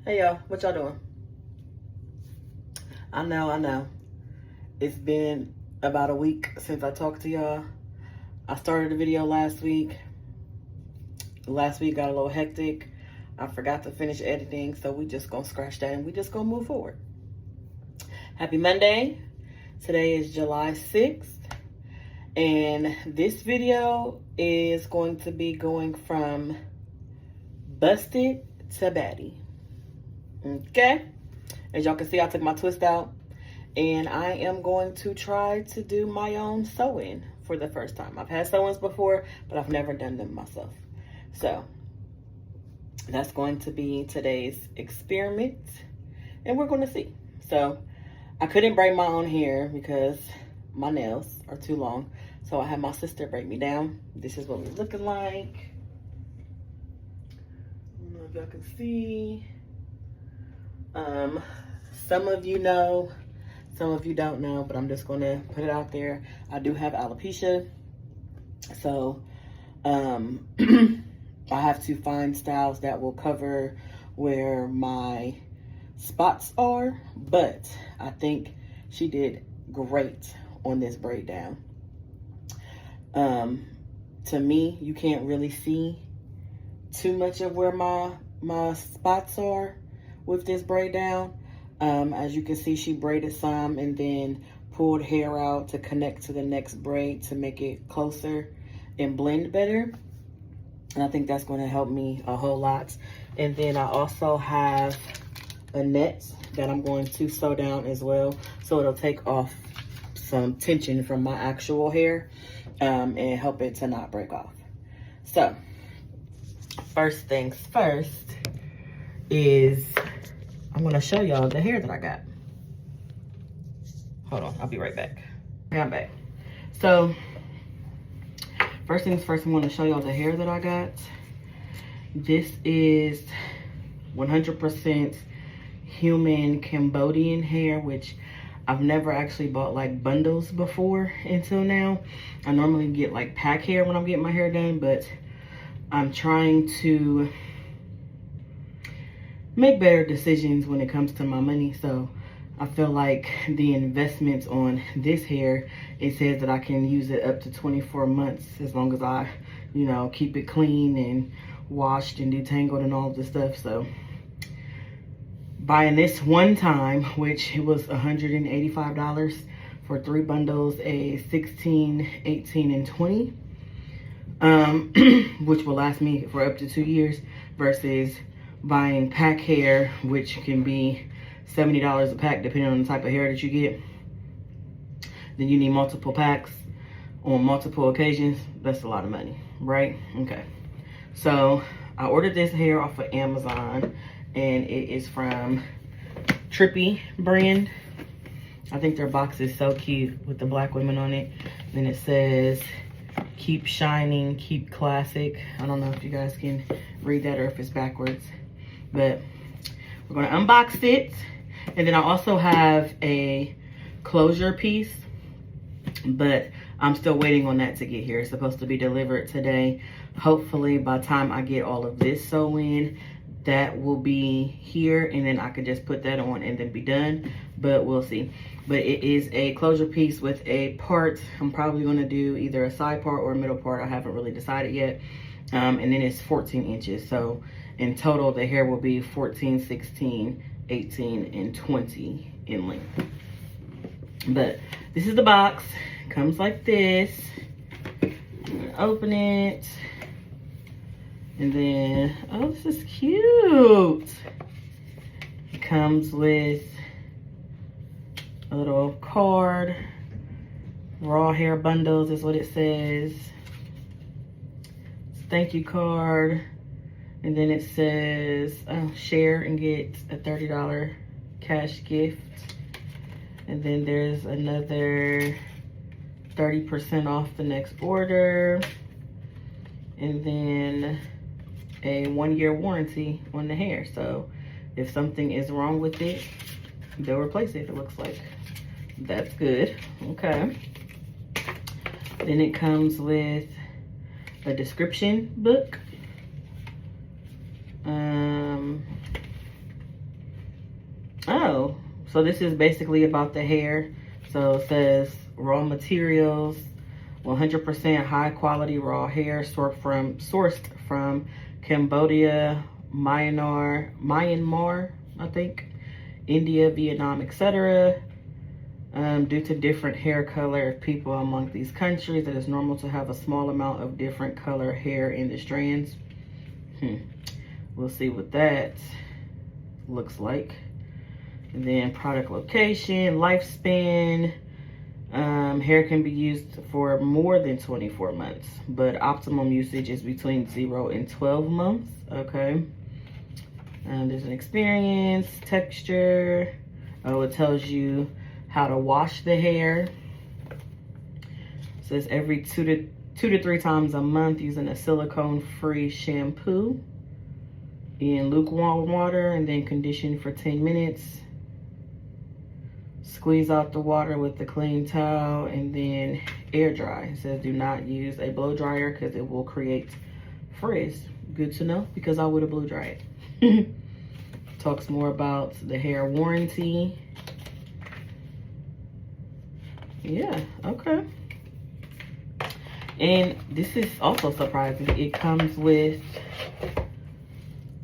Hey y'all, what y'all doing? I know. It's been about a week since I talked to y'all. I started the video last week. Last week got a little hectic. I forgot to finish editing, so we just gonna scratch that and we just gonna move forward. Happy Monday. Today is July 6th. And this video is going to be going from busted to baddie. Okay? As y'all can see, I took my twist out and I am going to try to do my own sew-in for the first time. I've had sew-ins before, but I've never done them myself. So that's going to be today's experiment and we're going to see. So I couldn't braid my own hair because my nails are too long. So I had my sister braid me down. This is what we're looking like. I don't know if y'all can see. Some of you know, some of you don't know, but I'm just gonna put it out there. I do have alopecia, so I have to find styles that will cover where my spots are, but I think she did great on this braid down. To me, you can't really see too much of where my spots are with this braid down. As you can see, she braided some and then pulled hair out to connect to the next braid to make it closer and blend better. And I think that's going to help me a whole lot. And then I also have a net that I'm going to sew down as well, so it'll take off some tension from my actual hair and help it to not break off. So first things first is I'm going to show y'all the hair that I got. Hold on, I'll be right back. I'm back. So first things first, I'm going to show y'all the hair that I got. This is 100% human Cambodian hair, which I've never actually bought like bundles before until now. I normally get like pack hair when I'm getting my hair done, but I'm trying to make better decisions when it comes to my money. So I feel like the investments on this hair, it says that I can use it up to 24 months as long as I, you know, keep it clean and washed and detangled and all of the stuff. So buying this one time, which it was $185 for 3 bundles, a 16, 18, and 20, which will last me for up to 2 years, versus buying pack hair, which can be $70 a pack depending on the type of hair that you get. Then you need multiple packs on multiple occasions. That's a lot of money, right? Okay. So I ordered this hair off of Amazon and it is from Trippy brand. I think their box is so cute with the black women on it. Then it says, keep shining, keep classic. I don't know if you guys can read that or if it's backwards. But we're gonna unbox it. And then I also have a closure piece, but I'm still waiting on that to get here. It's supposed to be delivered today. Hopefully by the time I get all of this sew in, that will be here and then I could just put that on and then be done, but we'll see. But it is a closure piece with a part. I'm probably gonna do either a side part or a middle part. I haven't really decided yet. And then it's 14 inches. So in total, the hair will be 14, 16, 18, and 20 in length. But this is the box. It comes like this. I'm gonna open it. And then, oh, this is cute. It comes with a little card. Raw hair bundles is what it says. Thank you card. And then it says share and get a $30 cash gift. And then there's another 30% off the next order. And then a 1-year warranty on the hair. So if something is wrong with it, they'll replace it, it looks like. That's good. Okay. Then it comes with a description book. So this is basically about the hair. So it says raw materials, 100% high quality raw hair sourced from Cambodia, Myanmar, I think, India, Vietnam, etc. Due to different hair color of people among these countries, it is normal to have a small amount of different color hair in the strands. We'll see what that looks like. And then product location, lifespan. Hair can be used for more than 24 months, but optimum usage is between 0 and 12 months. Okay. There's an experience, texture. Oh, it tells you how to wash the hair. It says every two to three times a month using a silicone-free shampoo in lukewarm water, and then condition for 10 minutes. Squeeze out the water with the clean towel and then air dry. It says do not use a blow dryer because it will create frizz. Good to know, because I would have blow dried it. Talks more about the hair warranty. Yeah, okay. And this is also surprising. It comes with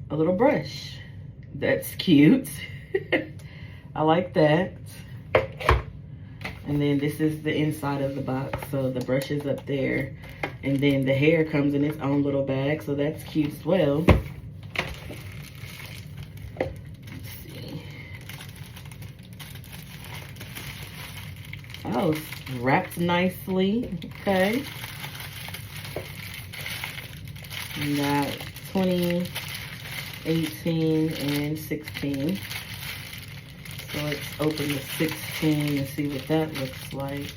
a little brush. That's cute. I like that. And then this is the inside of the box. So the brush is up there. And then the hair comes in its own little bag. So that's cute as well. Let's see. Oh, it's wrapped nicely. Okay. We got 20, 18, and 16. So let's open the 16 and see what that looks like.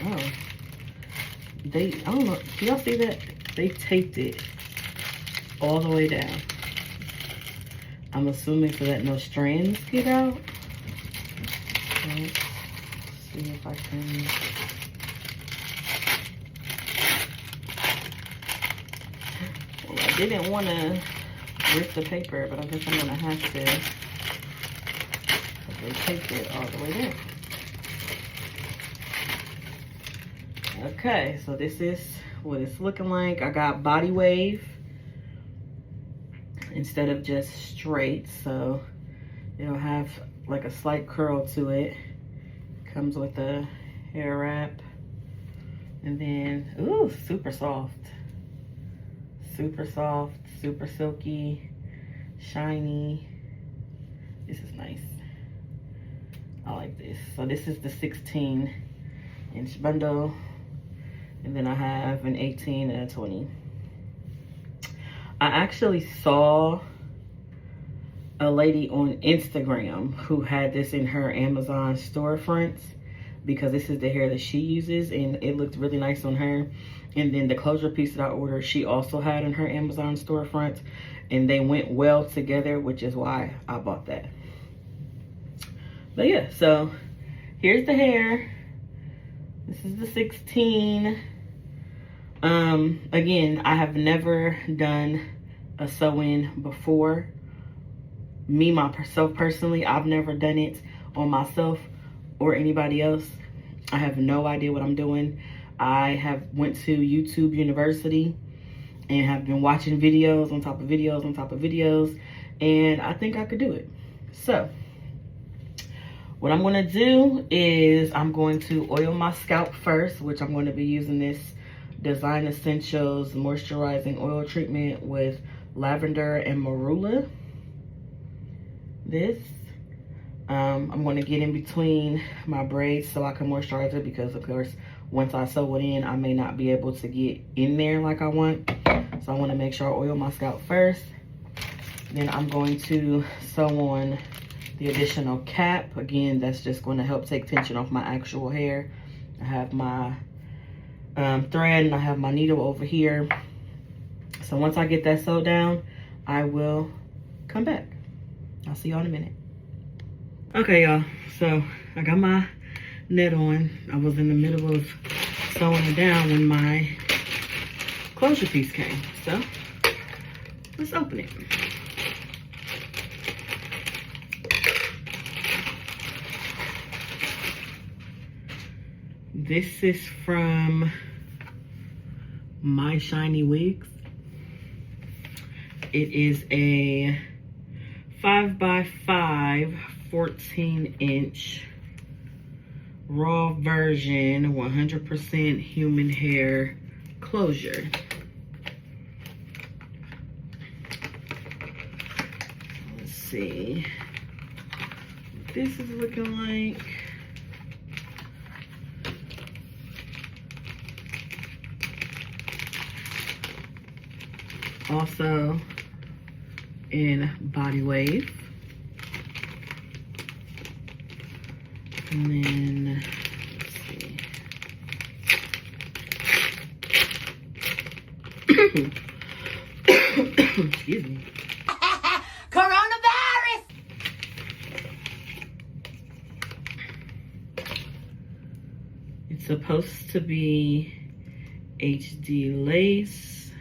Oh, I don't know, can y'all see that? They taped it all the way down. I'm assuming so that no strands get out. Let's see if I can. I didn't want to rip the paper, but I guess I'm going to have to. They taped it all the way down. Okay, so this is what it's looking like. I got body wave instead of just straight, so it'll have like a slight curl to it. Comes with a hair wrap, and then ooh, super soft. Super soft, super silky, shiny. This is nice. I like this. So this is the 16-inch bundle. And then I have an 18 and a 20. I actually saw a lady on Instagram who had this in her Amazon storefronts, because this is the hair that she uses and it looked really nice on her. And then the closure piece that I ordered, she also had in her Amazon storefront, and they went well together, which is why I bought that. But yeah, so here's the hair. This is the 16. Again, I have never done a sew-in before. Me, myself personally, I've never done it on myself or anybody else. I have no idea what I'm doing. I have went to YouTube University and have been watching videos on top of videos on top of videos, and I think I could do it. So what I'm going to do is I'm going to oil my scalp first, which I'm going to be using this Design Essentials moisturizing oil treatment with lavender and marula. This I'm going to get in between my braids so I can moisturize it, because of course once I sew it in, I may not be able to get in there like I want. So I want to make sure I oil my scalp first. Then I'm going to sew on the additional cap. Again, that's just going to help take tension off my actual hair. I have my thread and I have my needle over here. So once I get that sewed down, I will come back. I'll see y'all in a minute. Okay, y'all, so I got my net on. I was in the middle of sewing it down when my closure piece came. So let's open it. This is from My Shiny Wigs. It is a 5x5 14-inch raw version 100% human hair closure. Let's see what this is looking like. Also in Body Wave. And then, let's see. Excuse me. Coronavirus! It's supposed to be HD lace,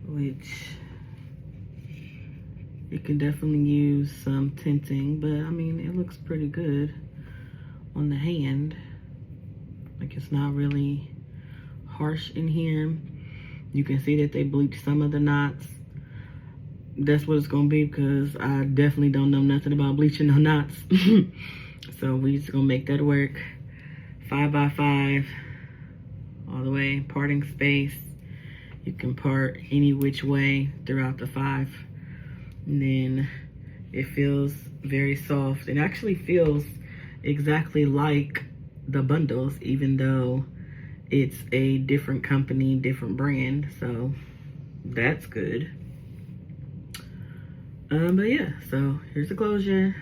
which it can definitely use some tinting, but I mean, it looks pretty good on the hand. Like, it's not really harsh in here. You can see that they bleached some of the knots. That's what it's gonna be, because I definitely don't know nothing about bleaching no knots. So we just gonna make that work. 5x5 all the way, parting space. You can part any which way throughout the 5. And then it feels very soft. It actually feels exactly like the bundles, even though it's a different company, different brand. So that's good. But yeah, so here's the closure.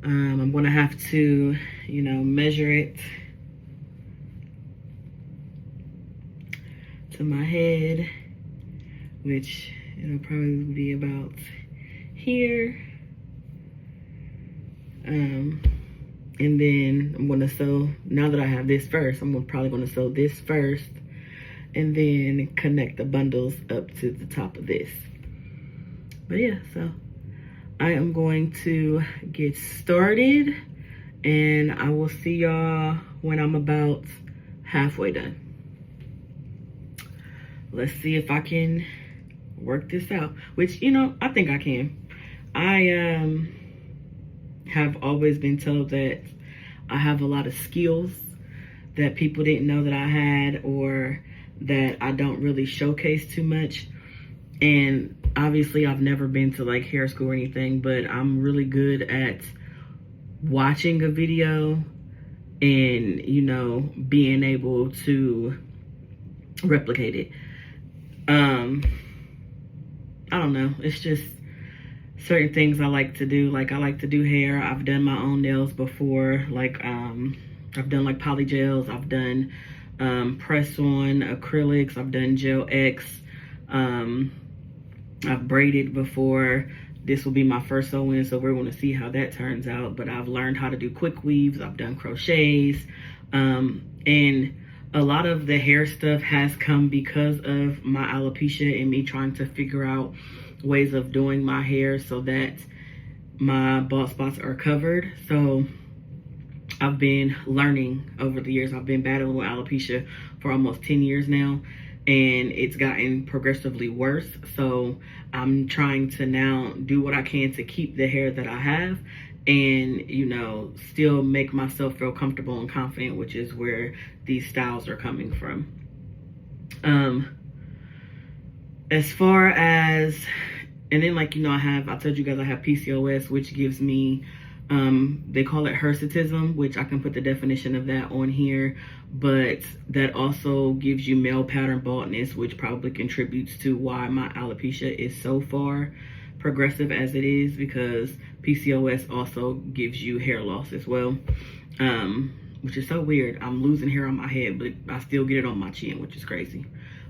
I'm gonna have to, you know, measure it to my head, which it'll probably be about here. And then I'm gonna sew, now that I have this first, I'm probably gonna sew this first and then connect the bundles up to the top of this. But yeah, so I am going to get started and I will see y'all when I'm about halfway done. Let's see if I can work this out, which, you know, I think I can. I have always been told that I have a lot of skills that people didn't know that I had, or that I don't really showcase too much. And obviously I've never been to like hair school or anything, but I'm really good at watching a video and, you know, being able to replicate it. I don't know, it's just certain things I like to do. Like, I like to do hair. I've done my own nails before. Like, I've done like poly gels. I've done press on acrylics. I've done gel X. I've braided before. This will be my first sew-in, so we're going to see how that turns out. But I've learned how to do quick weaves. I've done crochets. And a lot of the hair stuff has come because of my alopecia and me trying to figure out ways of doing my hair so that my bald spots are covered. So I've been learning over the years. I've been battling with alopecia for almost 10 years now, and it's gotten progressively worse. So I'm trying to now do what I can to keep the hair that I have and, you know, still make myself feel comfortable and confident, which is where these styles are coming from. As far as, and then, like, you know, I told you guys I have PCOS, which gives me, they call it hirsutism, which I can put the definition of that on here, but that also gives you male pattern baldness, which probably contributes to why my alopecia is so far progressive as it is, because PCOS also gives you hair loss as well, which is so weird. I'm losing hair on my head, but I still get it on my chin, which is crazy,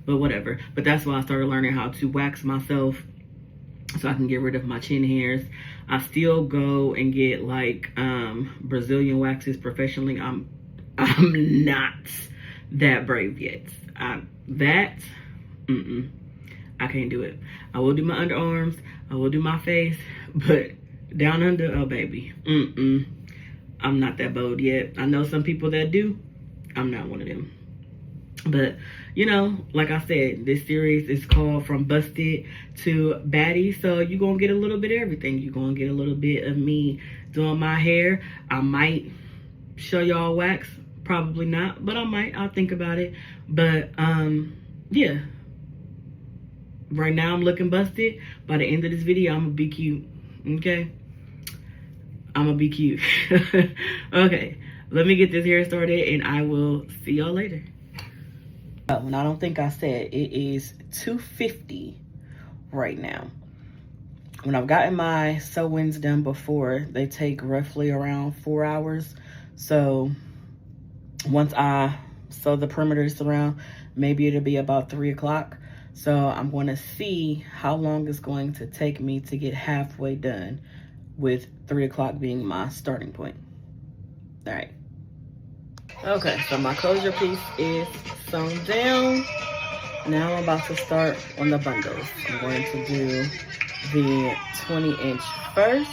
but whatever. But that's why I started learning how to wax myself so I can get rid of my chin hairs. I still go and get like Brazilian waxes professionally. I'm I'm not that brave yet. I can't do it. I will do my underarms, I will do my face, but down under, oh baby, I'm not that bold yet. I know some people that do. I'm not one of them. But, you know, like I said, this series is called From Busted to Baddie. So you're going to get a little bit of everything. You're going to get a little bit of me doing my hair. I might show y'all wax. Probably not, but I might. I'll think about it. But, yeah. Right now I'm looking busted. By the end of this video, I'm going to be cute. Okay? I'm going to be cute. Okay. Let me get this hair started and I will see y'all later. Oh, and I don't think I said it is 2:50 right now. When I've gotten my sew-ins done before, they take roughly around 4 hours. So once I sew the perimeters around, maybe it'll be about 3 o'clock. So I'm going to see how long it's going to take me to get halfway done, with 3 o'clock being my starting point. All right. Okay, so my closure piece is sewn down. Now I'm about to start on the bundles. I'm going to do the 20-inch first.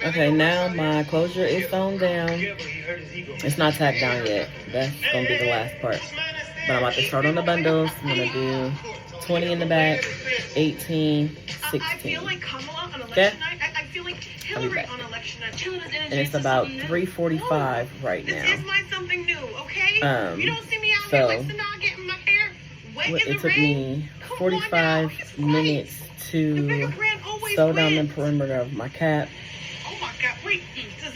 Okay, now my closure is sewn down. It's not tacked down yet. That's going to be the last part. But I'm about to start on the bundles. I'm going to do 20 in the back, 18, 16. Okay? I'll be back. And it's about 3:45 right now. So it took me 45 minutes to sew down the perimeter of my cap,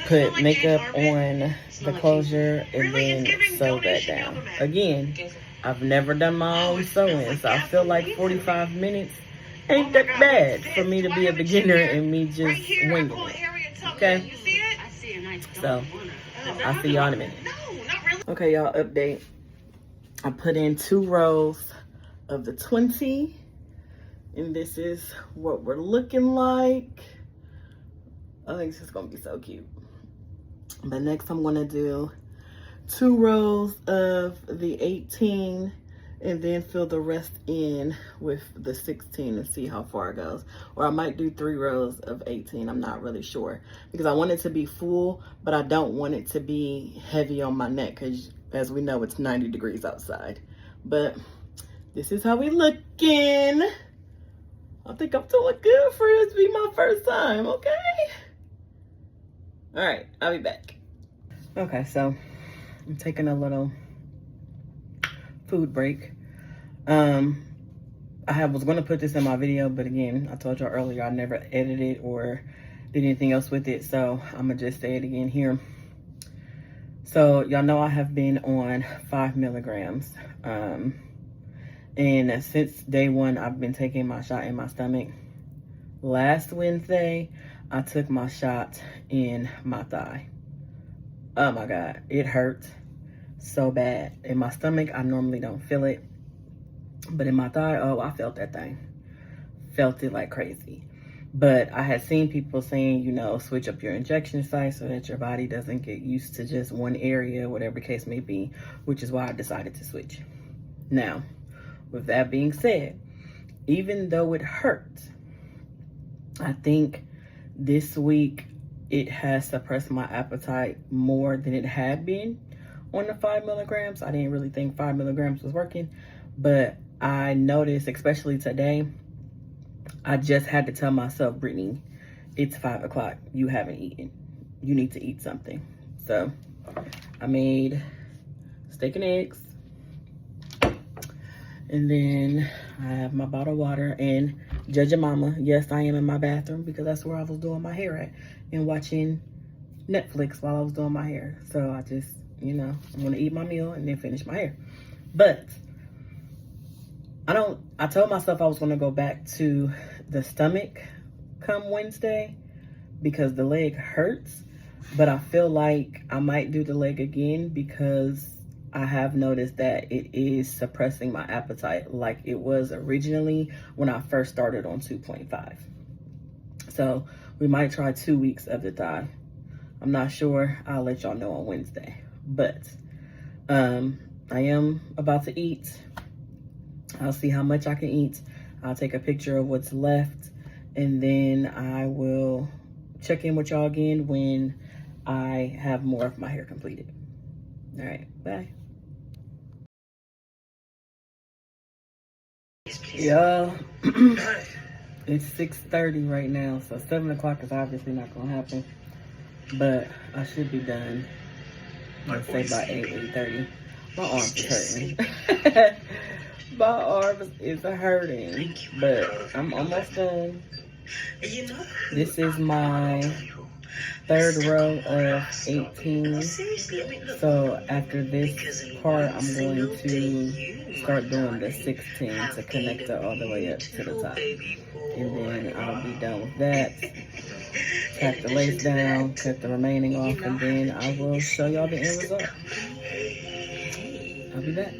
put makeup on the closure, and then sew that down. Again, I've never done my own sewing, so I feel like 45 minutes ain't that bad for me to be a beginner and me just winging it. Okay? So, I'll see y'all in a minute. Okay, y'all, update. I put in 2 rows of the 20. And this is what we're looking like. I think this is going to be so cute. But next I'm going to do 2 rows of the 18. And then fill the rest in with the 16 and see how far it goes. Or I might do 3 rows of 18. I'm not really sure. Because I want it to be full, but I don't want it to be heavy on my neck. Because as we know, it's 90 degrees outside. But this is how we looking. I think I'm doing good for it to be my first time, okay? All right, I'll be back. Okay, so I'm taking a little food break. I was going to put this in my video, but again, I told y'all earlier I never edited or did anything else with it, so I'm gonna just say it again here. So y'all know I have been on 5 milligrams, and since day 1 I've been taking my shot in my stomach. Last Wednesday I took my shot in my thigh. Oh my god, it hurt so bad. In my stomach, I normally don't feel it. But in my thigh, oh, I felt that thing. Felt it like crazy. But I had seen people saying, you know, switch up your injection site so that your body doesn't get used to just one area, whatever the case may be, which is why I decided to switch. Now, with that being said, even though it hurt, I think this week it has suppressed my appetite more than it had been on the 5 milligrams. I didn't really think 5 milligrams was working, but I noticed, especially today, I just had to tell myself, Brittany, it's 5 o'clock. You haven't eaten. You need to eat something. So I made steak and eggs. And then I have my bottle of water. And Judge and Mama, yes, I am in my bathroom because that's where I was doing my hair at and watching Netflix while I was doing my hair. So I just, you know, I'm going to eat my meal and then finish my hair. But I told myself I was going to go back to the stomach come Wednesday because the leg hurts. But I feel like I might do the leg again because I have noticed that it is suppressing my appetite like it was originally when I first started on 2.5. So we might try 2 weeks of the thigh. I'm not sure. I'll let y'all know on Wednesday. But I am about to eat. I'll see how much I can eat. I'll take a picture of what's left, and then I will check in with y'all again when I have more of my hair completed. All right, bye. Y'all, it's 6:30 right now, so 7 o'clock is obviously not gonna happen, but I should be done, let's say by 8:30. My arms is hurting. My arms is hurting, but I'm almost done. This is my third row of 18. So after this part, I'm going to start doing the 16 to connect it all the way up to the top. And then I'll be done with that. Tack the lace down, cut the remaining off, and then I will show y'all the end result. I'll be back.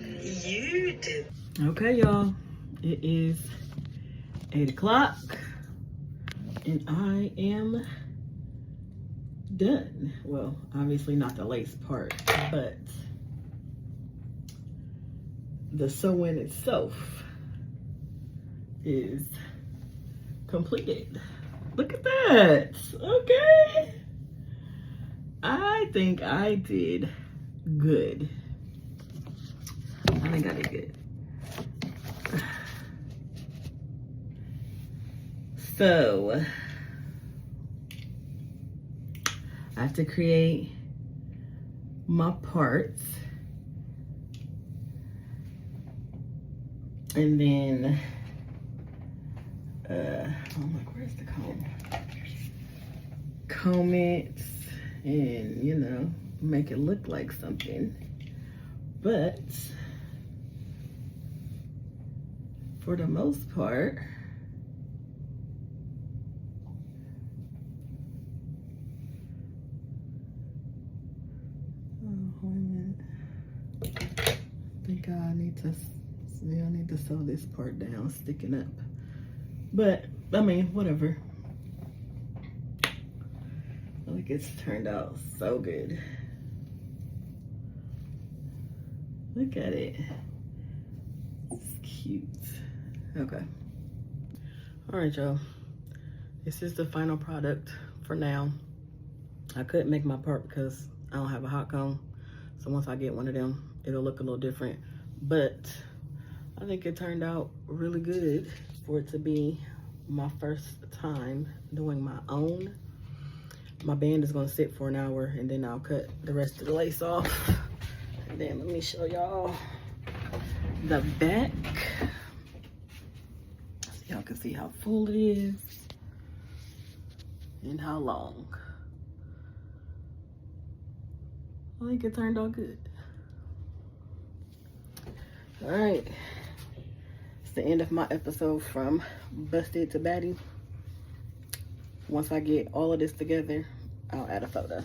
Okay, y'all. It is 8 o'clock, and I am done. Well, obviously not the lace part, but the sew-in itself is completed. Look at that. Okay. I think I did good. I think I did good. So I have to create my parts, and then I'm like, where's the comb? Comb it, and you know, make it look like something. But for the most part, I need to sew this part down, sticking up. But I mean, whatever. I think it's turned out so good. Look at it. It's cute. Okay. All right, y'all. This is the final product for now. I couldn't make my part because I don't have a hot comb. So once I get one of them, it'll look a little different. But I think it turned out really good for it to be my first time doing my own. My band is gonna sit for an hour, and then I'll cut the rest of the lace off. And then let me show y'all the back. So y'all can see how full it is and how long. I think it turned out good. All right, it's the end of my episode from Busted to Baddie. Once I get all of this together, I'll add a photo.